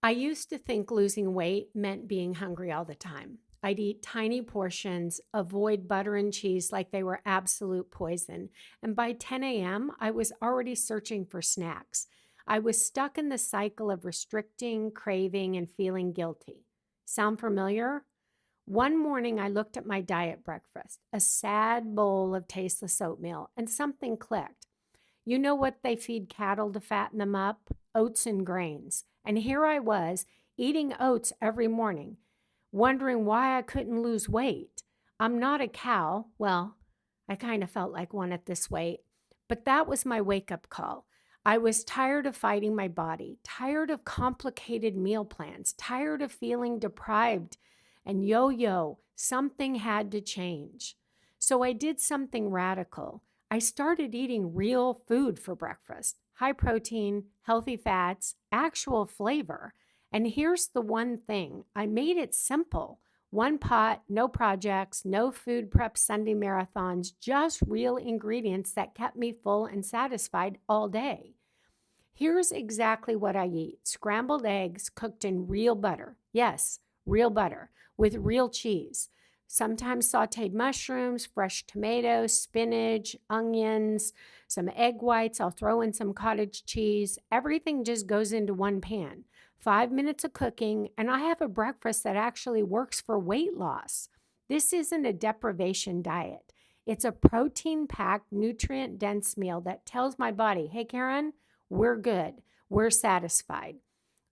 I used to think losing weight meant being hungry all the time. I'd eat tiny portions, avoid butter and cheese like they were absolute poison. And by 10 a.m., I was already searching for snacks. I was stuck in the cycle of restricting, craving, and feeling guilty. Sound familiar? One morning, I looked at my diet breakfast, a sad bowl of tasteless oatmeal, and something clicked. You know what they feed cattle to fatten them up? Oats and grains. And here I was eating oats every morning, wondering why I couldn't lose weight. I'm not a cow. Well, I kind of felt like one at this weight, but that was my wake up call. I was tired of fighting my body, tired of complicated meal plans, tired of feeling deprived. And something had to change. So I did something radical. I started eating real food for breakfast, high protein, healthy fats, actual flavor. And here's the one thing, I made it simple. One pot, no projects, no food prep Sunday marathons, just real ingredients that kept me full and satisfied all day. Here's exactly what I eat: scrambled eggs cooked in real butter. Yes, real butter with real cheese. Sometimes sauteed mushrooms, fresh tomatoes, spinach, onions, some egg whites. I'll throw in some cottage cheese. Everything just goes into one pan. 5 minutes of cooking, and I have a breakfast that actually works for weight loss. This isn't a deprivation diet. It's a protein packed, nutrient dense meal that tells my body, hey, Karen, we're good. We're satisfied.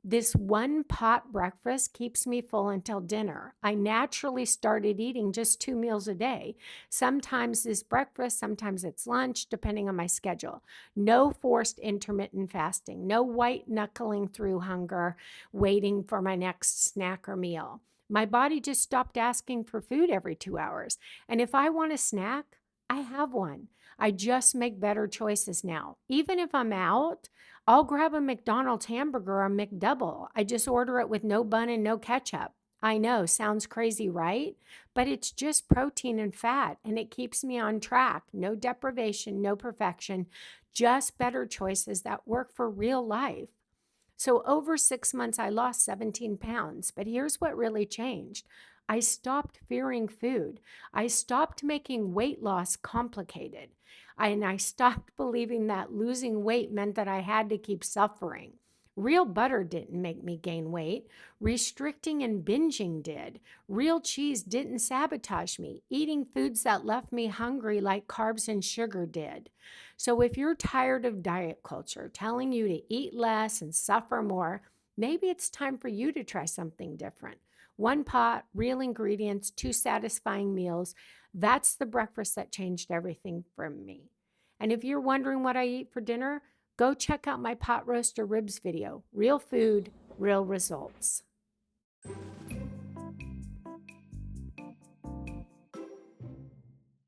This one pot breakfast keeps me full until dinner. I naturally started eating just 2 meals a day. Sometimes it's breakfast, sometimes it's lunch, depending on my schedule. No forced intermittent fasting, no white knuckling through hunger, waiting for my next snack or meal. My body just stopped asking for food every 2 hours. And if I want a snack, I have one. I just make better choices now. Even if I'm out, I'll grab a McDonald's hamburger or a McDouble. I just order it with no bun and no ketchup. I know, sounds crazy, right? But it's just protein and fat, and it keeps me on track. No deprivation, no perfection, just better choices that work for real life. So over 6 months, I lost 17 pounds. But here's what really changed. I stopped fearing food. I stopped making weight loss complicated. And I stopped believing that losing weight meant that I had to keep suffering. Real butter didn't make me gain weight. Restricting and binging did. Real cheese didn't sabotage me. Eating foods that left me hungry like carbs and sugar did. So if you're tired of diet culture telling you to eat less and suffer more, maybe it's time for you to try something different. One pot, real ingredients, two satisfying meals. That's the breakfast that changed everything for me. And if you're wondering what I eat for dinner, go check out my pot roast or ribs video. Real food, real results.